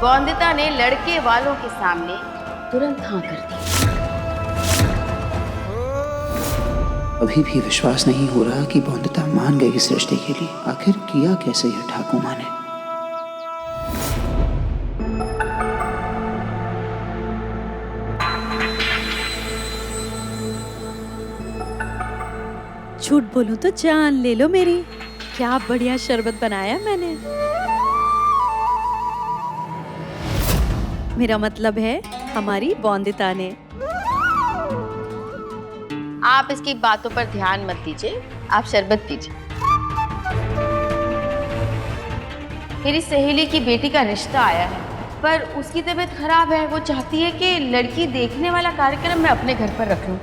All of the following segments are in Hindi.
बौंदिता ने लड़के वालों के सामने तुरंत हाँ कर दी। अभी भी विश्वास नहीं हो रहा कि बौंदिता मान गई इस रिश्ते के लिए। आखिर किया कैसे यह ठाकुर माँ ने? झूठ बोलूं तो जान ले लो मेरी, क्या बढ़िया शरबत बनाया मैंने। मेरा मतलब है हमारी बौंदिता ने। आप इसकी बातों पर ध्यान मत दीजिए, आप शरबत पीजिए। मेरी सहेली की बेटी का रिश्ता आया है, पर उसकी तबीयत खराब है। वो चाहती है कि लड़की देखने वाला कार्यक्रम मैं अपने घर पर रख लूं।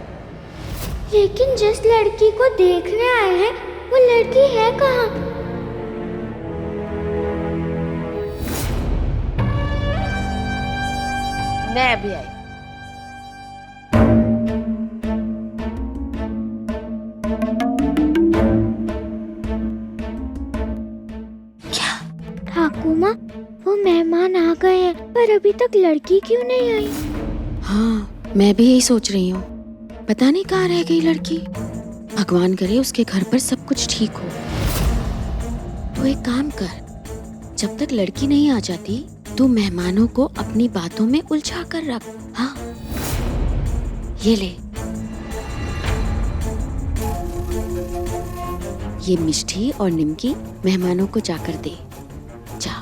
लेकिन जिस लड़की को देखने आए हैं वो लड़की है कहाँ? मैं अभी आई। क्या ठाकुर माँ, वो मेहमान आ गए हैं पर अभी तक लड़की क्यों नहीं आई? हाँ, मैं भी यही सोच रही हूँ। पता नहीं कहाँ रह गई लड़की। भगवान करे उसके घर पर सब कुछ ठीक हो। तो एक काम कर, जब तक लड़की नहीं आ जाती तू मेहमानों को अपनी बातों में उलझा कर रख। हाँ, ये ले, ये मिष्टी और निमकी मेहमानों को जाकर दे। जा।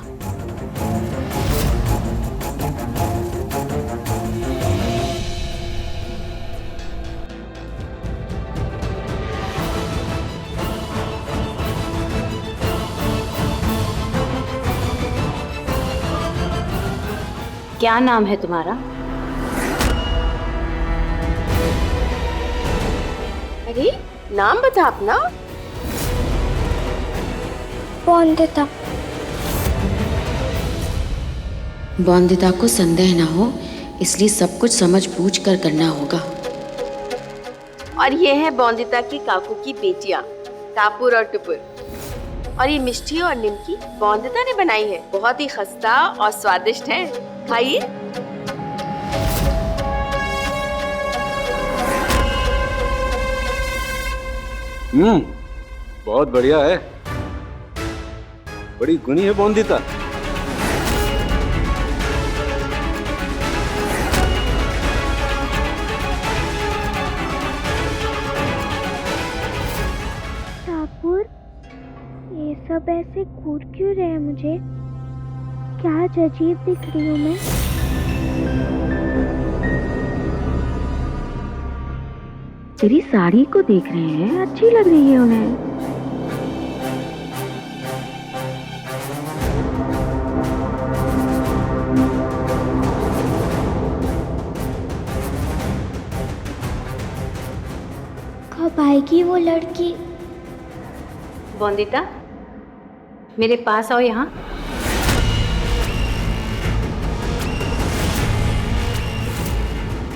क्या नाम है तुम्हारा? अरे नाम बता अपना। बौंदिता। बौंदिता को संदेह ना हो, इसलिए सब कुछ समझ बूझ कर करना होगा। और ये है बौंदिता की काकू की बेटियां, टापुर और टुपुर। और ये मिष्टी और निमकी बौंदिता ने बनाई है, बहुत ही खस्ता और स्वादिष्ट है। खाइए। बहुत बढ़िया है। बड़ी गुणी है बौंदिता। ठाकुर, ये सब ऐसे घूर क्यों रहे हैं मुझे? क्या अजीब दिख रही हूँ मैं? तेरी साड़ी को देख रहे हैं, अच्छी लग रही है उन्हें। कब आएगी वो लड़की? बौंदिता, मेरे पास आओ यहाँ।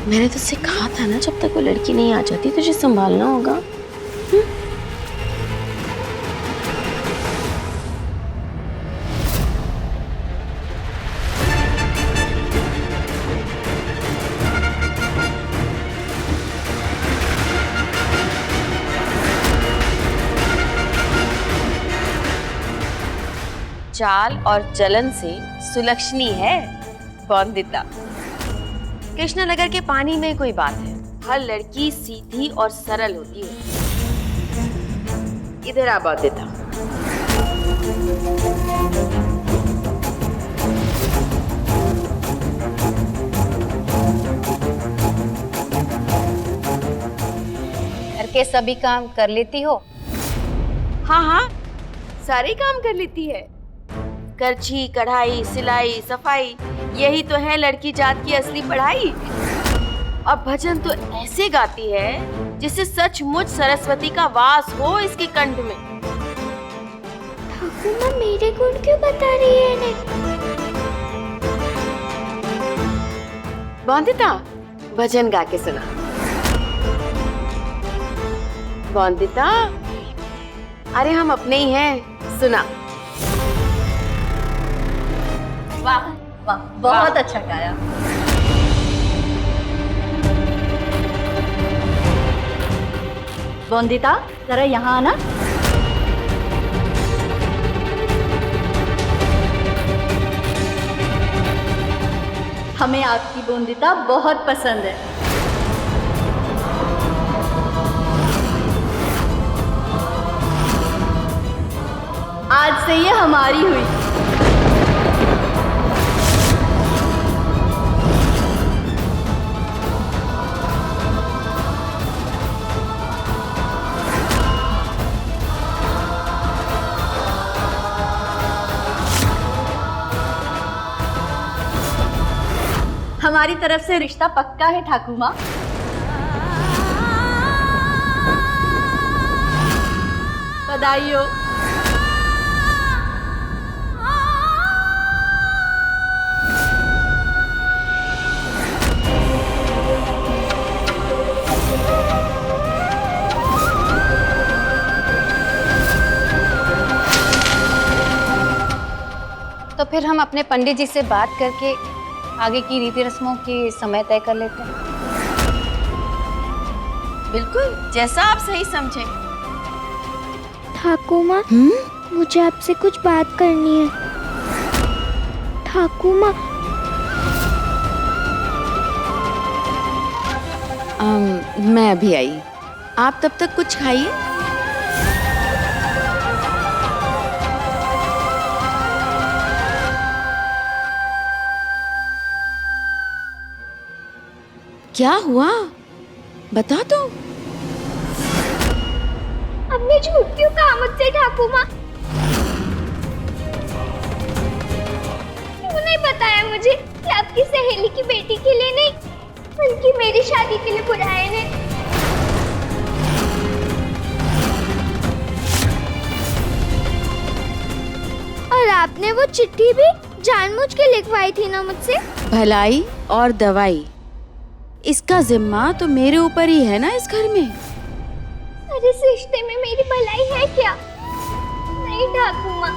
मैंने तुझसे कहा था ना, जब तक वो लड़की नहीं आ जाती तुझे संभालना होगा। चाल और चलन से सुलक्षणी है बौंदिता। कृष्णनगर के पानी में कोई बात है, हर लड़की सीधी और सरल होती है। इधर आ बौंदिता। घर के सभी काम कर लेती हो? हाँ हाँ, सारे काम कर लेती है। करछी, कढ़ाई, सिलाई, सफाई, यही तो है लड़की जात की असली पढ़ाई। और भजन तो ऐसे गाती है जिससे सचमुच सरस्वती का वास हो इसके कंठ में। ठाकुर माँ मेरे गुण क्यों बता रही है इन्हें? बौंदिता, भजन गा के सुना। बौंदिता, अरे हम अपने ही हैं, सुना। वाह, वाह, बहुत अच्छा गाया। बोंदिता, जरा यहाँ आना। हमें आपकी बोंदिता बहुत पसंद है। आज से ये हमारी हुई। हमारी तरफ से रिश्ता पक्का है ठाकुर माँ। बधाई हो। तो फिर हम अपने पंडित जी से बात करके आगे की रीति रस्मों की समय तय कर लेते हैं। बिल्कुल, जैसा आप सही समझें। ठाकुर माँ, मुझे आपसे कुछ बात करनी है। ठाकुर माँ, मैं अभी आई। आप तब तक कुछ खाइए। क्या हुआ? बता दो। आपने झूठ क्यों कहा मुझसे ठाकुर माँ? क्यों नहीं बताया मुझे कि आपकी सहेली की बेटी के लिए नहीं, बल्कि मेरी शादी के लिए बुलाए ने? और आपने वो चिट्ठी भी जानबूझ के लिखवाई थी ना मुझसे? भलाई और दवाई, इसका जिम्मा तो मेरे ऊपर ही है ना इस घर में। अरे इस रिश्ते में मेरी भलाई है क्या? नहीं ठाकुर माँ,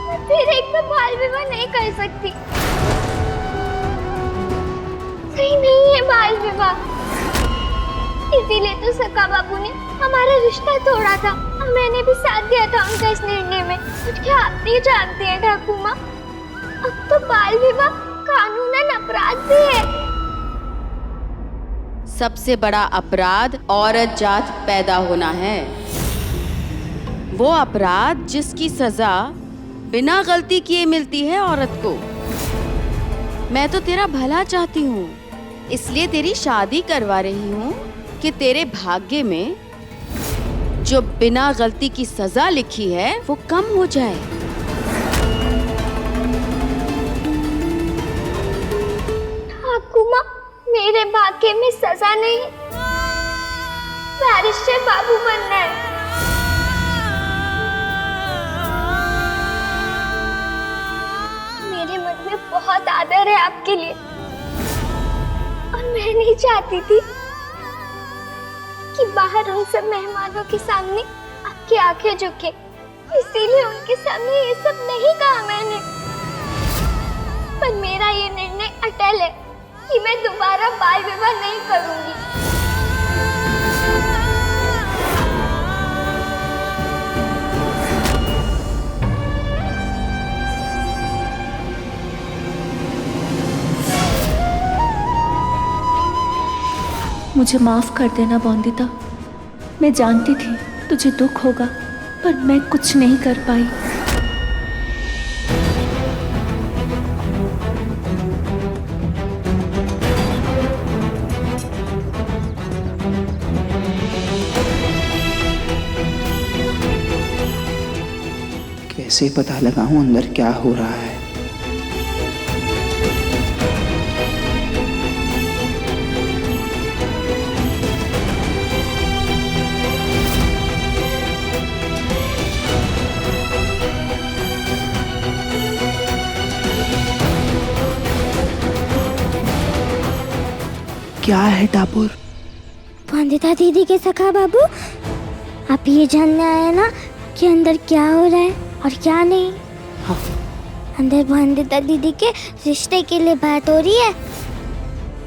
मैं फिर एक तो बाल विवाह नहीं कर सकती। सही नहीं है बाल विवाह। इसीलिए तो सका बाबू ने हमारा रिश्ता तोड़ा था और मैंने भी साथ दिया था उनका इस निर्णय में। कुछ क्या आप नहीं जानते हैं ठाकुर माँ, अब तो बाल विवाह कानूनन अपराध भी है। सबसे बड़ा अपराध औरत जात पैदा होना है। वो अपराध जिसकी सजा बिना गलती किए मिलती है औरत को। मैं तो तेरा भला चाहती हूँ, इसलिए तेरी शादी करवा रही हूँ कि तेरे भाग्य में जो बिना गलती की सजा लिखी है वो कम हो जाए। ठाकुर माँ, मेरे भाग्य में सजा नहीं, बैरिस्टर बाबू बनना है। मेरे मन में बहुत आदर है आपके लिए और मैं नहीं चाहती थी कि बाहर उन सब मेहमानों के सामने आपकी आंखें झुके, इसीलिए उनके सामने ये सब नहीं कहा मैंने। पर मेरा ये निर्णय अटल है कि मैं दोबारा बाल विवाह नहीं करूंगी। मुझे माफ कर देना बोंदिता। मैं जानती थी तुझे दुख होगा, पर मैं कुछ नहीं कर पाई। कैसे पता लगाऊं अंदर क्या हो रहा है? क्या है टापुर? वंदिता दीदी के सखा बाबू, आप ये जानने आए ना कि अंदर क्या हो रहा है और क्या नहीं? हाँ, अंदर बंदिता दीदी के रिश्ते के लिए बात हो रही है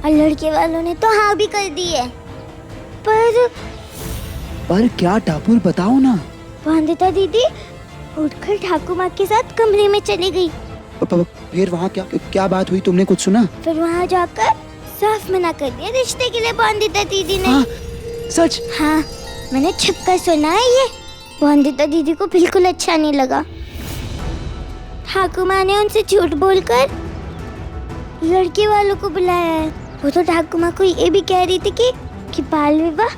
और लड़के वालों ने तो हाँ भी कर दी है। पर क्या टापुर, बताओ ना। बंदिता दीदी उठकर ठाकुर माँ के साथ कमरे में चली गई। फिर वहाँ क्या बात हुई, तुमने कुछ सुना? फिर वहाँ जाकर साफ मना कर दिया रिश्ते के लिए बंदिता दीदी ने। हाँ, सच? हाँ, मैंने छुपकर सुना है ये। बंदिता दीदी को बिल्कुल अच्छा नहीं लगा। ठाकुर माँ ने उनसे झूठ बोलकर लड़के वालों को बुलाया है। वो तो ठाकुर माँ को ये भी कह रही थी कि बाल विवाह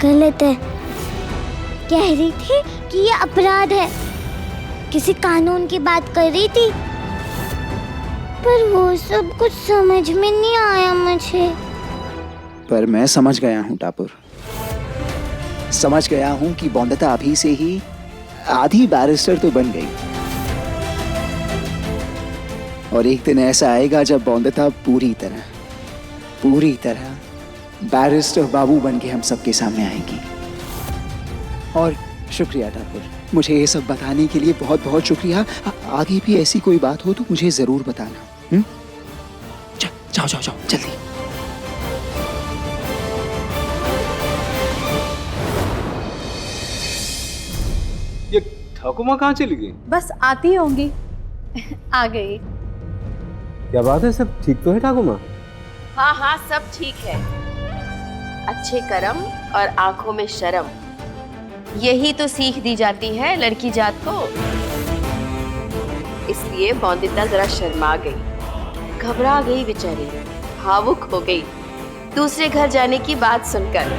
गलत है। कह रही थी कि ये अपराध है, किसी कानून की बात कर रही थी। पर वो सब कुछ समझ में नहीं आया मुझे। पर मैं समझ गया हूँ टापुर, समझ गया हूँ कि बॉन्दिता अभी से ही आधी बैरिस्टर तो बन गई, और एक दिन ऐसा आएगा जब बॉन्दिता पूरी तरह बैरिस्टर बाबू बन के हम सबके सामने आएगी। और शुक्रिया टापुर, मुझे ये सब बताने के लिए बहुत बहुत शुक्रिया। आगे भी ऐसी कोई बात हो तो मुझे जरूर बताना। जाओ जल्दी। ये ठाकुर माँ कहाँ चली गई? बस आती होंगी। आ गई। क्या बात है, सब ठीक तो है ठाकुर माँ? हाँ हाँ, सब ठीक है। अच्छे कर्म और आंखों में शर्म, यही तो सीख दी जाती है लड़की जात को। इसलिए बॉन्दिता जरा शर्मा गई, घबरा गई बेचारी, भावुक हो गई दूसरे घर जाने की बात सुनकर।